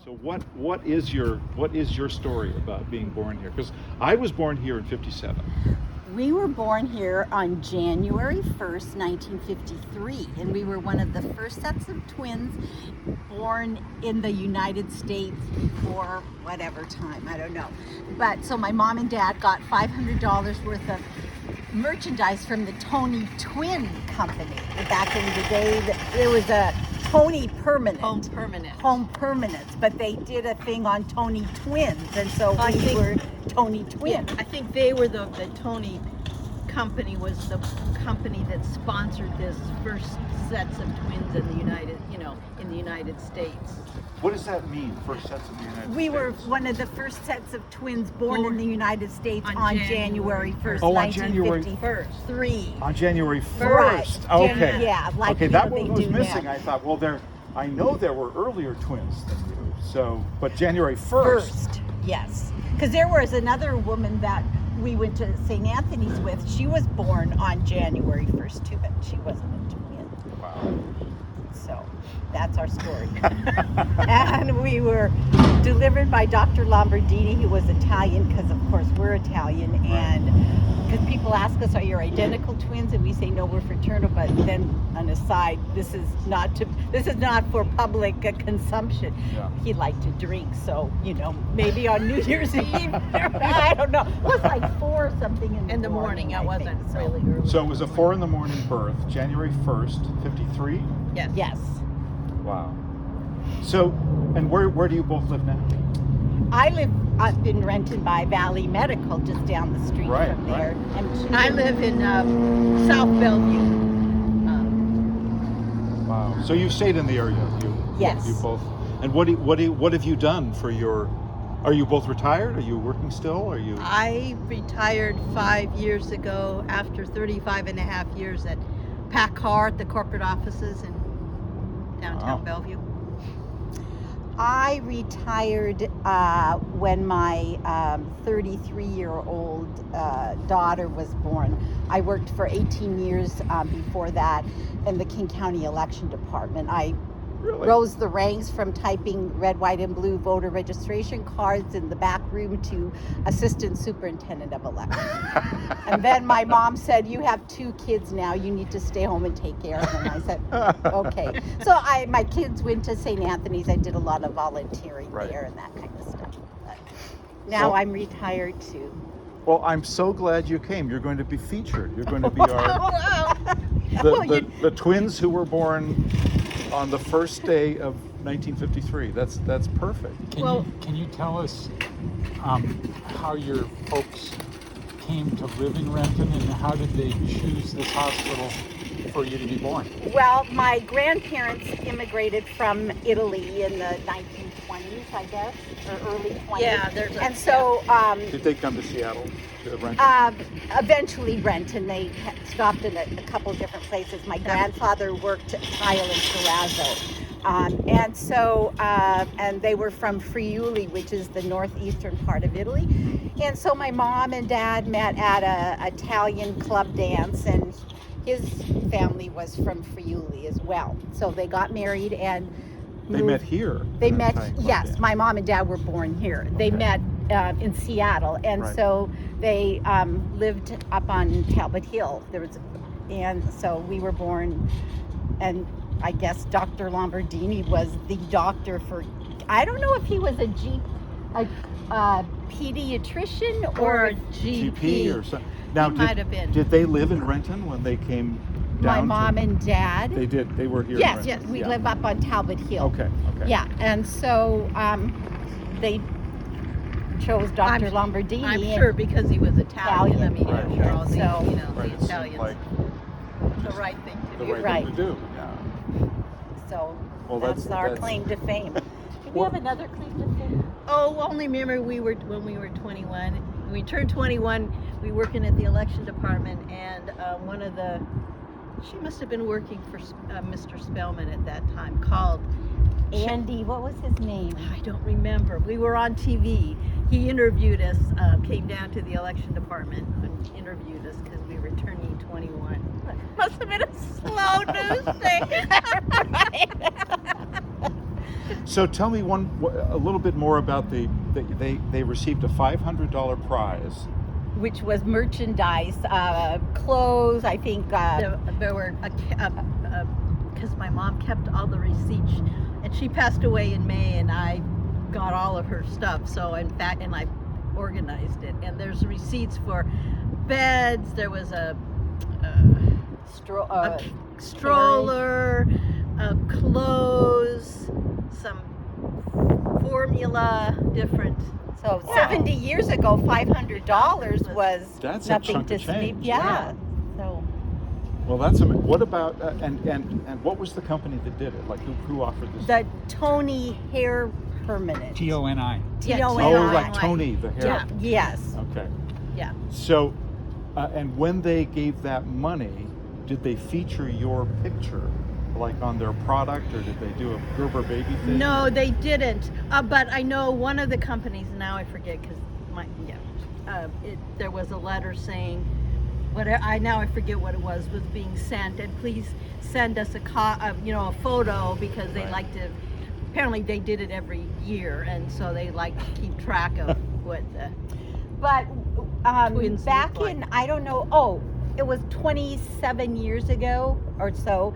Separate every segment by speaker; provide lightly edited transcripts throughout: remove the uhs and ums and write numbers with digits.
Speaker 1: So what is your story about being born here? Because I was born here in '57.
Speaker 2: We were born here on January 1st, 1953, and we were one of the first sets of twins born in the United States before whatever time, I don't know. But so my mom and dad got $500 worth of merchandise from the Tony Twin Company. Back in the day, it was a Tony Permanent. Home Permanents, but they did a thing on Tony Twins, and so we were Tony Twins.
Speaker 3: Yeah, I think they were the Tony Company was the company that sponsored this first sets of twins in the United States.
Speaker 1: What does that mean? First sets in the United States.
Speaker 2: We were one of the first sets of twins born in the United States on January 1st,
Speaker 1: Oh, on January
Speaker 2: 1953.
Speaker 1: On January 1st.
Speaker 2: Right.
Speaker 1: Okay.
Speaker 2: Yeah, like
Speaker 1: okay, that
Speaker 2: they
Speaker 1: one was
Speaker 2: do
Speaker 1: missing.
Speaker 2: now.
Speaker 1: I thought, well, I know there were earlier twins than you. So, but January 1st.
Speaker 2: First, yes. Because there was another woman that we went to St. Anthony's with. She was born on January 1st too, but she wasn't a twin.
Speaker 1: Wow.
Speaker 2: So that's our story. And we were delivered by Dr. Lombardini, who was Italian, because of course we're Italian, and because people ask us, are you identical twins? And we say, no, we're fraternal. But then an aside, this is not for public consumption.
Speaker 1: Yeah.
Speaker 2: He liked to drink, so maybe on New Year's Eve, I don't know. It was like 4 or something in the morning.
Speaker 3: It wasn't really early.
Speaker 1: So it was a 4 a.m. birth, January 1st, '53.
Speaker 3: Yes.
Speaker 2: Yes.
Speaker 1: Wow. So, and where do you both live now?
Speaker 2: I live up in Renton by Valley Medical, just down the street
Speaker 1: Right,
Speaker 2: from there.
Speaker 1: right.
Speaker 2: And
Speaker 3: I live in South Bellevue.
Speaker 1: Wow. So you stayed in the area.
Speaker 2: Yes.
Speaker 1: You both. And what have you done for your? Are you both retired? Are you working still? Are you?
Speaker 3: I retired 5 years ago after 35 and a half years at PACCAR at the corporate offices in downtown Bellevue.
Speaker 2: I retired when my 33-year-old daughter was born. I worked for 18 years before that in the King County Election Department. I rose the ranks from typing red, white, and blue voter registration cards in the back room to assistant superintendent of elections. And then my mom said, you have 2 kids now, you need to stay home and take care of them. I said, okay. So my kids went to St. Anthony's. I did a lot of volunteering there and that kind of stuff. But now I'm retired too.
Speaker 1: Well, I'm so glad you came. You're going to be featured. You're going to be the twins who were born on the first day of 1953. That's perfect.
Speaker 4: Can you tell us how your folks came to live in Renton, and how did they choose this hospital for you to be born?
Speaker 2: Well, my grandparents immigrated from Italy in the 1920s, I guess, or early 20s.
Speaker 3: Yeah,
Speaker 1: Did they come to Seattle, to Renton?
Speaker 2: Eventually Renton. They stopped in a couple different places. My grandfather worked tile in Terrazzo. And they were from Friuli, which is the northeastern part of Italy. And so my mom and dad met at an Italian club dance, and his family was from Friuli as well. So they got married and
Speaker 1: They met here.
Speaker 2: They met, yes, my mom and dad were born here. They met in Seattle, and so they lived up on Talbot Hill. And so we were born, and I guess Dr. Lombardini was the doctor for, I don't know if he was a pediatrician or
Speaker 3: a GP
Speaker 1: or something. Now,
Speaker 3: might have been.
Speaker 1: Did they live in Renton when they came down?
Speaker 2: My mom and dad.
Speaker 1: They did. They were here.
Speaker 2: Yes,
Speaker 1: in
Speaker 2: yes.
Speaker 1: Renton.
Speaker 2: We live up on Talbot Hill.
Speaker 1: Okay.
Speaker 2: Yeah, and so they chose Dr. Lombardini.
Speaker 3: I'm sure because he was Italian. I mean, I'm sure all the,
Speaker 1: It
Speaker 3: the
Speaker 1: seemed
Speaker 3: Italians.
Speaker 1: like
Speaker 3: The right thing to
Speaker 1: the
Speaker 3: do.
Speaker 1: right thing to do. Yeah.
Speaker 2: So
Speaker 1: Well,
Speaker 2: that's our
Speaker 1: that's-
Speaker 2: claim to fame. Do we have another claim to fame?
Speaker 3: Oh, only remember when we were 21. When we turned 21, we were working at the election department, and she must have been working for Mr. Spellman at that time, called
Speaker 2: Andy, what was his name?
Speaker 3: I don't remember. We were on TV. He interviewed us, came down to the election department and interviewed us because we were turning 21. Must have been a slow news day.
Speaker 1: So tell me a little bit more about they received a $500 prize.
Speaker 2: which was merchandise, clothes, I think.
Speaker 3: There were, because my mom kept all the receipts, and she passed away in May, and I got all of her stuff. So in fact, and I organized it. And there's receipts for beds. There was a stroller, clothes, some formula, different.
Speaker 2: So
Speaker 1: Wow.
Speaker 2: 70 years ago, $500 was
Speaker 1: That's a
Speaker 2: nothing
Speaker 1: chunk
Speaker 2: to
Speaker 1: of change,
Speaker 2: sleep. Yeah. So
Speaker 1: Well, that's what about and what was the company that did it? Like who offered this?
Speaker 2: the Tony Hair Permanent.
Speaker 4: TONI.
Speaker 2: T-O-N-I.
Speaker 1: Oh, like Tony the hair.
Speaker 3: Yeah.
Speaker 2: Yes.
Speaker 1: Okay.
Speaker 3: Yeah.
Speaker 1: So, and when they gave that money, did they feature your picture, like on their product, or did they do a Gerber baby thing?
Speaker 3: No, they didn't. But I know one of the companies, now I forget because there was a letter saying, I forget what it was being sent, and please send us a photo, because they
Speaker 1: Right.
Speaker 3: like to. Apparently, they did it every year, and so they like to keep track of what the.
Speaker 2: But
Speaker 3: Twins
Speaker 2: back
Speaker 3: look like.
Speaker 2: in, I don't know, it was 27 years ago or so,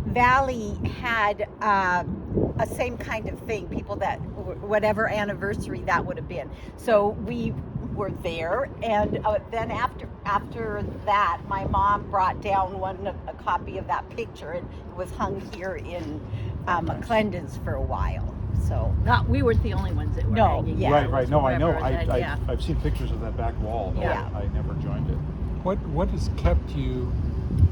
Speaker 2: Valley had a same kind of thing, people that, whatever anniversary that would have been. So we were there, and then after that, my mom brought down a copy of that picture, and it was hung here in McClendon's for a while. So
Speaker 3: We weren't the only ones that were
Speaker 2: No,
Speaker 3: hanging.
Speaker 2: yeah.
Speaker 3: It
Speaker 1: Right, right.
Speaker 3: was
Speaker 1: No, I know.
Speaker 3: whoever that-
Speaker 1: I've seen pictures of that back wall. Though
Speaker 3: Yeah.
Speaker 1: I never joined it.
Speaker 4: What has kept you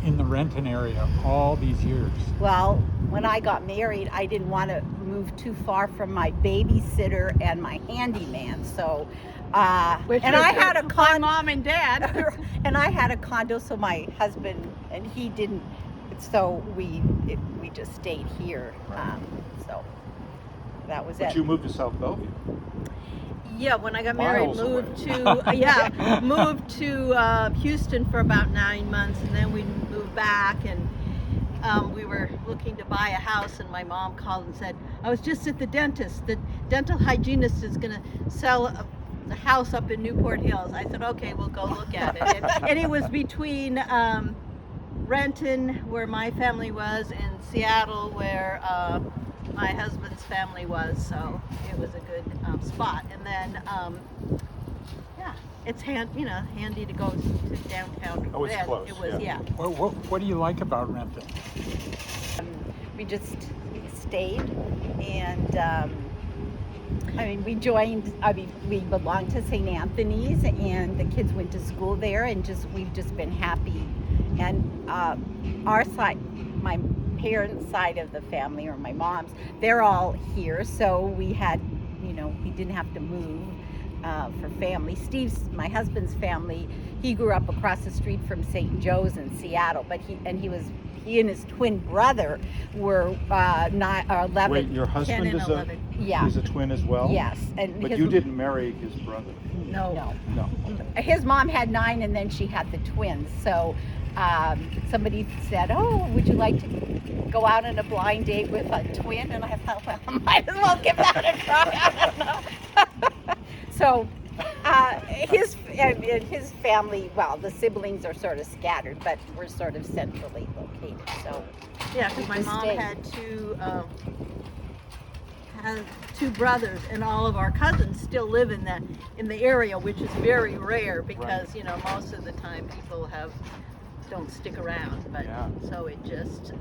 Speaker 4: in the Renton area all these years?
Speaker 2: well, when I got married, I didn't want to move too far from my babysitter and my handyman. So,
Speaker 3: Which
Speaker 2: and
Speaker 3: was
Speaker 2: I had a
Speaker 3: my mom and dad.
Speaker 2: and I had a condo, so my husband and he didn't. So we just stayed here. So that was
Speaker 1: But
Speaker 2: it.
Speaker 1: you moved to South Bellevue.
Speaker 3: Yeah, when I got married,
Speaker 1: Miles
Speaker 3: moved
Speaker 1: away.
Speaker 3: moved to Houston for about 9 months, and then we moved back, and we were looking to buy a house, and my mom called and said, I was just at the dentist. The dental hygienist is going to sell the house up in Newport Hills. I said, okay, we'll go look at it. And it was between Renton, where my family was, and Seattle, where my husband's family was, so it was a good spot. And then, it's handy to go to downtown.
Speaker 1: Oh, it's
Speaker 3: Then
Speaker 1: close,
Speaker 3: It was,
Speaker 1: yeah.
Speaker 4: What do you like about Renton?
Speaker 2: We just stayed, and we belonged to St. Anthony's, and the kids went to school there, and we've just been happy. And our side, my parents' side of the family, or my mom's, they're all here, so we didn't have to move for family. My husband's family, he grew up across the street from St. Joe's in Seattle, but he and his twin brother were 11.
Speaker 1: Wait, your
Speaker 3: 10
Speaker 1: husband
Speaker 3: and
Speaker 1: is
Speaker 3: 11.
Speaker 2: Yeah.
Speaker 1: is a twin as well?
Speaker 2: Yes, and
Speaker 1: But you didn't marry his brother.
Speaker 2: No.
Speaker 1: No. Okay.
Speaker 2: His mom had 9, and then she had the twins. So somebody said, "Oh, would you like to go out on a blind date with a twin?" And I thought, well, I might as well give that a try. I don't know. So his family, well, the siblings are sort of scattered, but we're sort of centrally located. So
Speaker 3: Yeah, because my
Speaker 2: We
Speaker 3: mom
Speaker 2: stayed.
Speaker 3: had two brothers, and all of our cousins still live in the area, which is very rare, because most of the time people don't stick around. But
Speaker 1: Yeah.
Speaker 3: so it just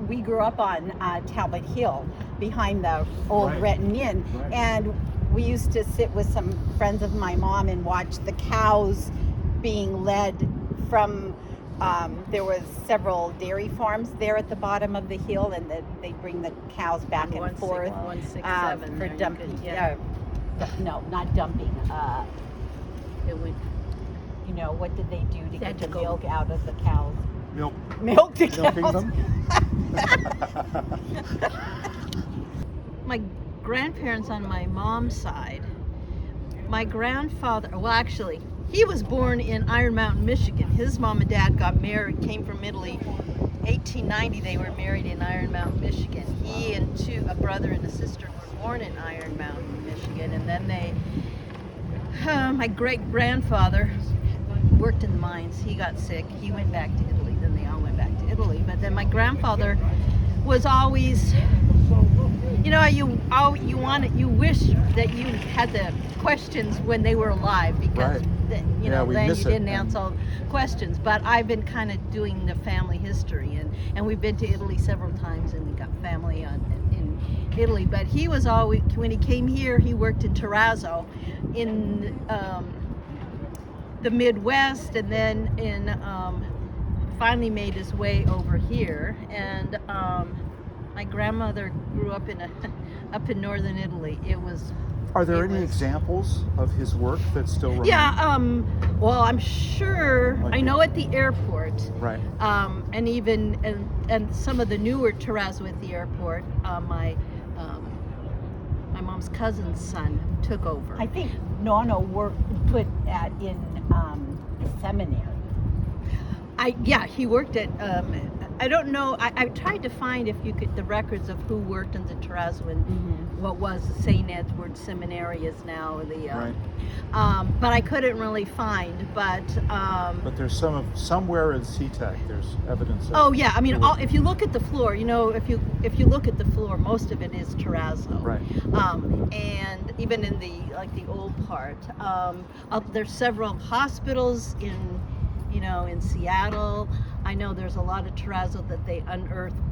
Speaker 2: we grew up on Talbot Hill behind the old
Speaker 1: Right.
Speaker 2: Renton Inn,
Speaker 1: Right.
Speaker 2: and we used to sit with some friends of my mom and watch the cows being led from there was several dairy farms there at the bottom of the hill, and they bring the cows back and forth
Speaker 3: 167
Speaker 2: for
Speaker 3: there, you
Speaker 2: dumping.
Speaker 3: could- yeah.
Speaker 2: No, not dumping.
Speaker 3: It would,
Speaker 2: What did they do to
Speaker 3: They
Speaker 2: get
Speaker 3: had
Speaker 2: the
Speaker 3: to go-
Speaker 2: milk out of the cows?
Speaker 1: Milk.
Speaker 2: Milk the
Speaker 1: Milking
Speaker 2: cows.
Speaker 1: them?
Speaker 3: my grandparents on my mom's side, my grandfather, well, actually, he was born in Iron Mountain, Michigan. His mom and dad got married, came from Italy 1890 they were married in Iron Mountain, Michigan. He and a brother and a sister were born in Iron Mountain, Michigan, and then my great grandfather worked in the mines. He got sick. He went back to Italy. Then they all went back to Italy. But then my grandfather was always, you wish that you had the questions when they were alive, because
Speaker 1: Right.
Speaker 3: then
Speaker 1: We
Speaker 3: you
Speaker 1: miss it,
Speaker 3: didn't
Speaker 1: and-
Speaker 3: answer questions. But I've been kind of doing the family history, and we've been to Italy several times, and we got family in Italy. But he was always, when he came here, he worked in Terrazzo in the Midwest, and then finally made his way over here. And my grandmother grew up up in northern Italy.
Speaker 1: Are there any examples of his work that still remain?
Speaker 3: Yeah, well, I'm sure,
Speaker 1: Like
Speaker 3: I know at the airport,
Speaker 1: Right.
Speaker 3: and even, and some of the newer terrazzo at the airport, my mom's cousin's son took over.
Speaker 2: I think Nono put that in the seminary.
Speaker 3: He worked at, I don't know, I tried to find if you could, the records of who worked in the terrazzo and what was St. Edward's Seminary is now
Speaker 1: Right.
Speaker 3: but I couldn't really find, but
Speaker 1: there's somewhere in SeaTac there's evidence of.
Speaker 3: oh yeah, I mean, if you look at the floor, if you look at the floor, most of it is terrazzo.
Speaker 1: Right.
Speaker 3: And even in the old part, there's several hospitals in Seattle. I know there's a lot of terrazzo that they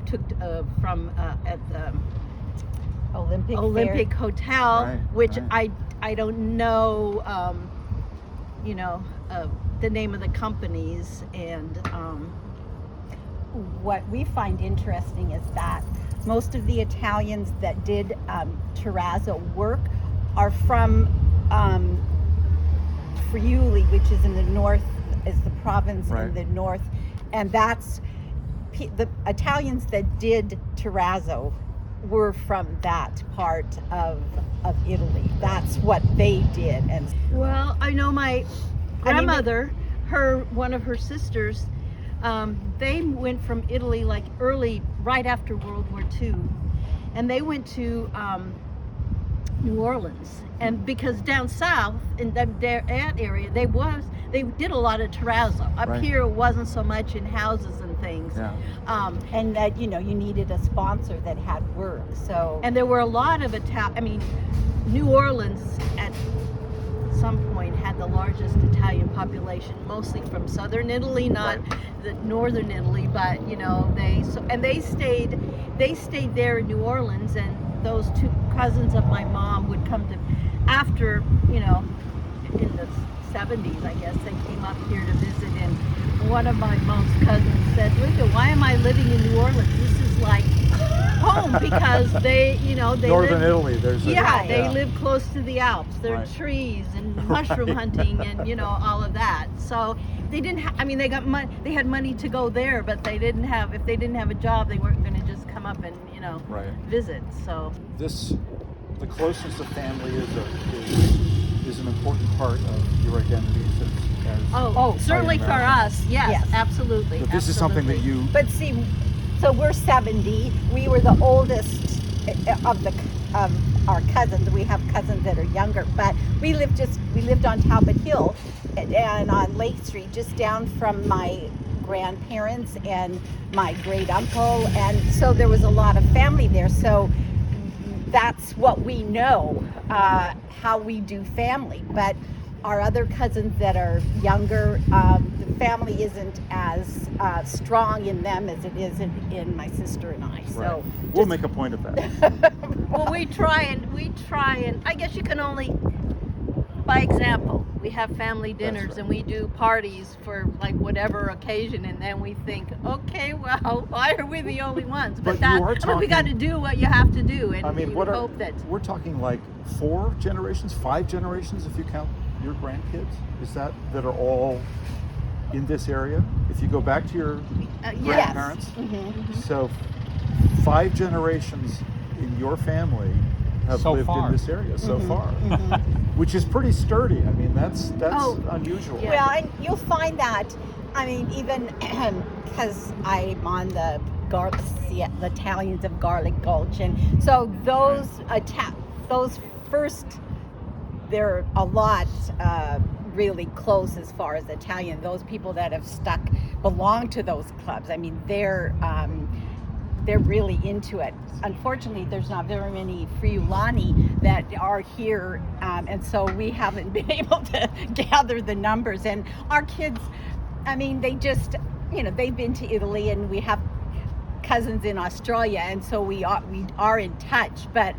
Speaker 3: took from at the Olympic Hotel,
Speaker 1: Right,
Speaker 3: which
Speaker 1: right.
Speaker 3: I don't know, the name of the companies, and
Speaker 2: What we find interesting is that most of the Italians that did terrazzo work are from Friuli, which is in the north, is the province
Speaker 1: Right.
Speaker 2: in the north, and that's the Italians that did terrazzo were from that part of Italy. That's what they did. And
Speaker 3: well, I know my grandmother, one of her sisters, they went from Italy right after World War II, and they went to New Orleans, and because down south in that area they did a lot of terrazzo. Up
Speaker 1: Right.
Speaker 3: here it wasn't so much in houses and things.
Speaker 1: Yeah.
Speaker 2: and that you needed a sponsor that had work. So
Speaker 3: And there were a lot of New Orleans at some point had the largest Italian population, mostly from southern Italy, not the northern Italy, but they stayed there in New Orleans, and those two cousins of my mom would come to, after, in the 70s, I guess, they came up here to visit, and one of my mom's cousins said, Lydia, why am I living in New Orleans? This is like home, because they
Speaker 1: Northern
Speaker 3: live,
Speaker 1: Italy, there's
Speaker 3: they live close to the Alps. There are
Speaker 1: Right.
Speaker 3: trees and mushroom hunting and all of that. So they didn't they got money, they had money to go there, but if they didn't have a job, they weren't going to just come up and
Speaker 1: Right.
Speaker 3: visit. So
Speaker 1: The closeness of family is an important part of your identities as
Speaker 3: certainly for
Speaker 1: Italian-American.
Speaker 3: us, yes,
Speaker 2: Yes.
Speaker 3: absolutely.
Speaker 1: But this is something that
Speaker 3: absolutely.
Speaker 1: you.
Speaker 2: But see, so we're 70. We were the oldest of our cousins. We have cousins that are younger, but we lived on Talbot Hill and on Lake Street, just down from my grandparents and my great uncle, and so there was a lot of family there. So that's what we know, how we do family. But our other cousins that are younger, the family isn't as strong in them as it is in my sister and I. So
Speaker 1: Right. We'll make a point of that.
Speaker 3: Well, we try and I guess you can only, by example, we have family dinners
Speaker 1: right.
Speaker 3: and we do parties for whatever occasion, and then we think, okay, well, why are we the only ones?
Speaker 1: But
Speaker 3: that,
Speaker 1: you are
Speaker 3: we got to
Speaker 1: talking-
Speaker 3: do what you have to do, and
Speaker 1: I mean,
Speaker 3: you hope that.
Speaker 1: we're talking like 4 generations, 5 generations if you count your grandkids? Is that are all in this area? If you go back to your
Speaker 3: Yes.
Speaker 1: grandparents?
Speaker 2: Mhm.
Speaker 1: So 5 generations in your family have
Speaker 4: So
Speaker 1: lived
Speaker 4: far.
Speaker 1: in this area so
Speaker 2: Mhm.
Speaker 1: far,
Speaker 2: Mhm.
Speaker 1: which is pretty sturdy. I mean, that's
Speaker 3: Oh,
Speaker 1: unusual.
Speaker 3: yeah.
Speaker 2: Well, and you'll find that I mean, even because I'm on the Italians of Garlic Gulch, and so those those first, they're a lot really close as far as Italian. Those people that have stuck belong to those clubs. I mean, they're really into it. Unfortunately, there's not very many Friulani that are here, and so we haven't been able to gather the numbers. And our kids, I mean, they just, they've been to Italy, and we have cousins in Australia, and so we are in touch. But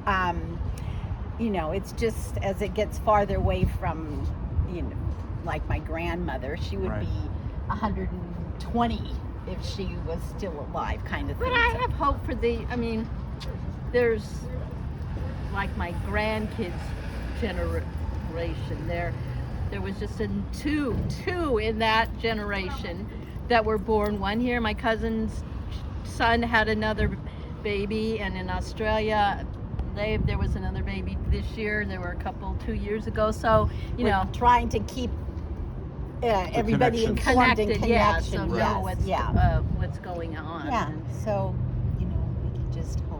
Speaker 2: it's just as it gets farther away from, like my grandmother, she would
Speaker 1: Right.
Speaker 2: be 120 if she was still alive, kind of thing.
Speaker 3: But I
Speaker 2: So-
Speaker 3: have hope for there's like my grandkids generation. There was just two in that generation that were born one year. My cousin's son had another baby, and in Australia there was another baby this year. There were a couple 2 years ago. So
Speaker 2: We're trying to keep everybody
Speaker 1: connections.
Speaker 2: informed and
Speaker 3: connected, yeah. So
Speaker 2: connection.
Speaker 3: know
Speaker 2: Yes,
Speaker 3: what's
Speaker 2: yeah.
Speaker 3: what's going on.
Speaker 2: Yeah. So we can just hope.